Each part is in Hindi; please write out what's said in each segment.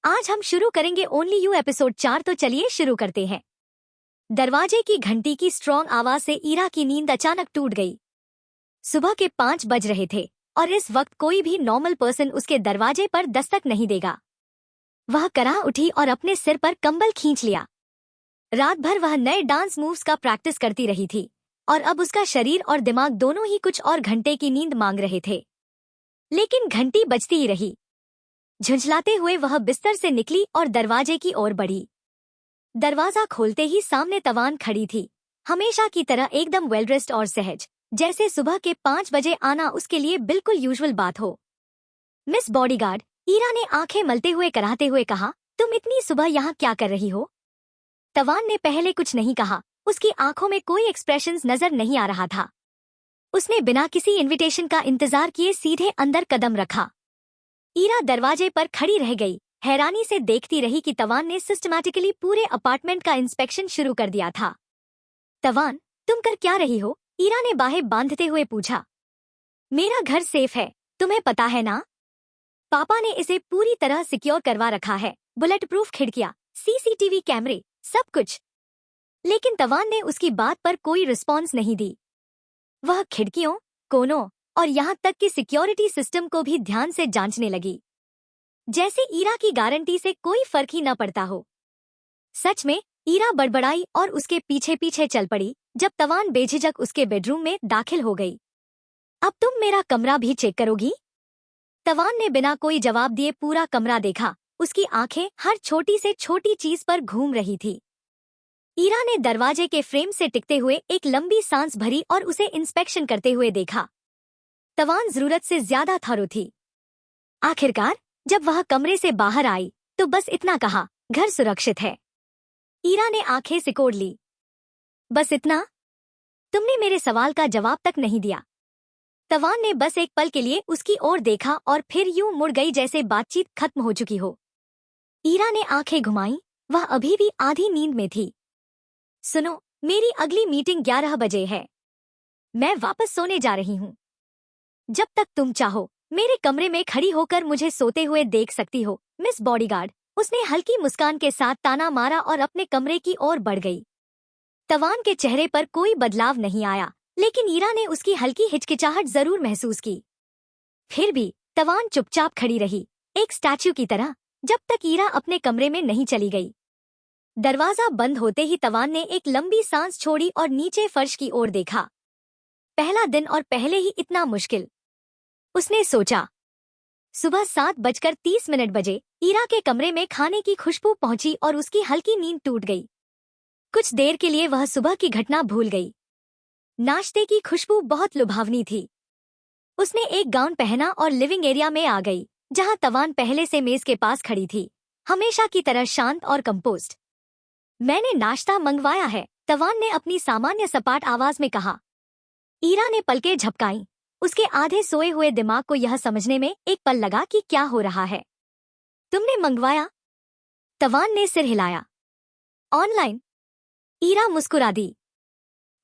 आज हम शुरू करेंगे ओनली यू एपिसोड 4। तो चलिए शुरू करते हैं। दरवाजे की घंटी की स्ट्रॉन्ग आवाज से ईरा की नींद अचानक टूट गई। सुबह के 5 बज रहे थे और इस वक्त कोई भी नॉर्मल पर्सन उसके दरवाजे पर दस्तक नहीं देगा। वह कराह उठी और अपने सिर पर कंबल खींच लिया। रात भर वह नए डांस मूव्स का प्रैक्टिस करती रही थी और अब उसका शरीर और दिमाग दोनों ही कुछ और घंटे की नींद मांग रहे थे, लेकिन घंटी बजती ही रही। झुंझलाते हुए वह बिस्तर से निकली और दरवाजे की ओर बढ़ी। दरवाजा खोलते ही सामने तवान खड़ी थी, हमेशा की तरह एकदम वेल ड्रेस्ड और सहज, जैसे सुबह के 5 बजे आना उसके लिए बिल्कुल यूजुअल बात हो। मिस बॉडीगार्ड, ईरा ने आंखें मलते हुए कराहते हुए कहा, तुम इतनी सुबह यहाँ क्या कर रही हो? तवान ने पहले कुछ नहीं कहा, उसकी आंखों में कोई एक्सप्रेशंस नजर नहीं आ रहा था। उसने बिना किसी इन्विटेशन का इंतजार किए सीधे अंदर कदम रखा। ईरा दरवाजे पर खड़ी रह गई, हैरानी से देखती रही कि तवान ने सिस्टमैटिकली पूरे अपार्टमेंट का इंस्पेक्शन शुरू कर दिया था। तवान, तुम कर क्या रही हो? ईरा ने बाहें बांधते हुए पूछा। मेरा घर सेफ है, तुम्हें पता है ना? पापा ने इसे पूरी तरह सिक्योर करवा रखा है, बुलेट प्रूफ खिड़कियां, सीसीटीवी कैमरे, सब कुछ। लेकिन तवान ने उसकी बात पर कोई रिस्पॉन्स नहीं दी। वह खिड़कियों, कोनों और यहाँ तक कि सिक्योरिटी सिस्टम को भी ध्यान से जांचने लगी, जैसे ईरा की गारंटी से कोई फर्क ही न पड़ता हो। सच में ईरा बड़बड़ाई और उसके पीछे पीछे चल पड़ी जब तवान बेझिझक उसके बेडरूम में दाखिल हो गई। अब तुम मेरा कमरा भी चेक करोगी? तवान ने बिना कोई जवाब दिए पूरा कमरा देखा, उसकी आंखें हर छोटी से छोटी चीज पर घूम रही थी। ईरा ने दरवाजे के फ्रेम से टिकते हुए एक लंबी सांस भरी और उसे इंस्पेक्शन करते हुए देखा। तवान जरूरत से ज्यादा थारो थी। आखिरकार जब वह कमरे से बाहर आई तो बस इतना कहा, घर सुरक्षित है। ईरा ने आंखें सिकोड़ ली। बस इतना? तुमने मेरे सवाल का जवाब तक नहीं दिया। तवान ने बस एक पल के लिए उसकी ओर देखा और फिर यूं मुड़ गई जैसे बातचीत खत्म हो चुकी हो। ईरा ने आंखें घुमाई, वह अभी भी आधी नींद में थी। सुनो, मेरी अगली मीटिंग 11 बजे है। मैं वापस सोने जा रही हूँ। जब तक तुम चाहो मेरे कमरे में खड़ी होकर मुझे सोते हुए देख सकती हो, मिस बॉडीगार्ड। उसने हल्की मुस्कान के साथ ताना मारा और अपने कमरे की ओर बढ़ गई। तवान के चेहरे पर कोई बदलाव नहीं आया, लेकिन ईरा ने उसकी हल्की हिचकिचाहट जरूर महसूस की। फिर भी तवान चुपचाप खड़ी रही, एक स्टैच्यू की तरह, जब तक ईरा अपने कमरे में नहीं चली गई। दरवाजा बंद होते ही तवान ने एक लंबी सांस छोड़ी और नीचे फर्श की ओर देखा। पहला दिन और पहले ही इतना मुश्किल, उसने सोचा। सुबह 7:30 बजे ईरा के कमरे में खाने की खुशबू पहुंची और उसकी हल्की नींद टूट गई। कुछ देर के लिए वह सुबह की घटना भूल गई। नाश्ते की खुशबू बहुत लुभावनी थी। उसने एक गाउन पहना और लिविंग एरिया में आ गई, जहां तवान पहले से मेज के पास खड़ी थी, हमेशा की तरह शांत और कंपोस्ट। मैंने नाश्ता मंगवाया है, तवान ने अपनी सामान्य सपाट आवाज में कहा। ईरा ने पलकें झपकाईं। उसके आधे सोए हुए दिमाग को यह समझने में एक पल लगा कि क्या हो रहा है। तुमने मंगवाया? तवान ने सिर हिलाया। ऑनलाइन? ईरा मुस्कुरा दी।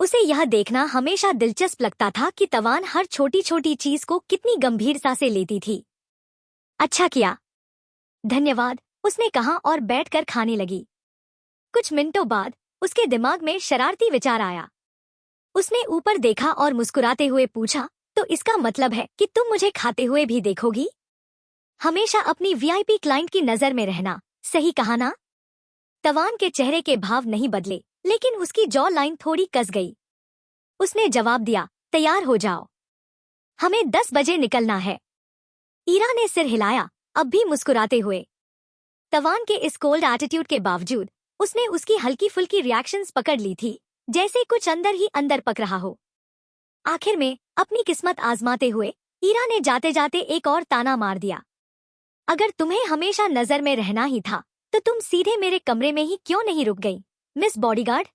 उसे यह देखना हमेशा दिलचस्प लगता था कि तवान हर छोटी छोटी चीज को कितनी गंभीरता से लेती थी। अच्छा किया, धन्यवाद, उसने कहा और बैठकर खाने लगी। कुछ मिनटों बाद उसके दिमाग में शरारती विचार आया। उसने ऊपर देखा और मुस्कुराते हुए पूछा, तो इसका मतलब है कि तुम मुझे खाते हुए भी देखोगी? हमेशा अपनी वीआईपी क्लाइंट की नजर में रहना, सही कहा ना? तवान के चेहरे के भाव नहीं बदले, लेकिन उसकी जॉ लाइन थोड़ी कस गई। उसने जवाब दिया, तैयार हो जाओ, हमें 10 बजे निकलना है। ईरा ने सिर हिलाया, अब भी मुस्कुराते हुए। तवान के इस कोल्ड एटीट्यूड के बावजूद उसने उसकी हल्की फुल्की रिएक्शंस पकड़ ली थी, जैसे कुछ अंदर ही अंदर पक रहा हो। आखिर में अपनी किस्मत आजमाते हुए ईरा ने जाते जाते एक और ताना मार दिया। अगर तुम्हें हमेशा नजर में रहना ही था तो तुम सीधे मेरे कमरे में ही क्यों नहीं रुक गई, मिस बॉडीगार्ड?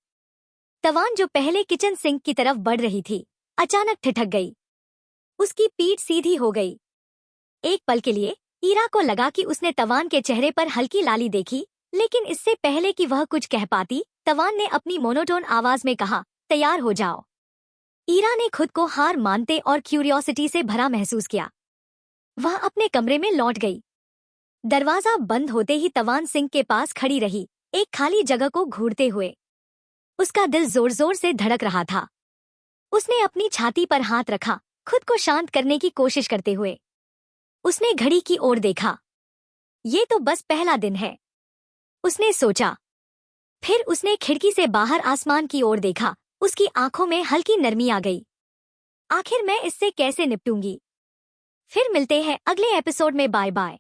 तवान, जो पहले किचन सिंक की तरफ बढ़ रही थी, अचानक ठिठक गई। उसकी पीठ सीधी हो गई। एक पल के लिए ईरा को लगा कि उसने तवान के चेहरे पर हल्की लाली देखी, लेकिन इससे पहले कि वह कुछ कह पाती, तवान ने अपनी मोनोटोन आवाज में कहा, तैयार हो जाओ। ईरा ने खुद को हार मानते और क्यूरियोसिटी से भरा महसूस किया। वह अपने कमरे में लौट गई। दरवाजा बंद होते ही तवान सिंह के पास खड़ी रही, एक खाली जगह को घूरते हुए। उसका दिल जोर जोर से धड़क रहा था। उसने अपनी छाती पर हाथ रखा, खुद को शांत करने की कोशिश करते हुए। उसने घड़ी की ओर देखा। ये तो बस पहला दिन है, उसने सोचा। फिर उसने खिड़की से बाहर आसमान की ओर देखा। उसकी आंखों में हल्की नरमी आ गई। आखिर मैं इससे कैसे निपटूंगी? फिर मिलते हैं अगले एपिसोड में। Bye bye.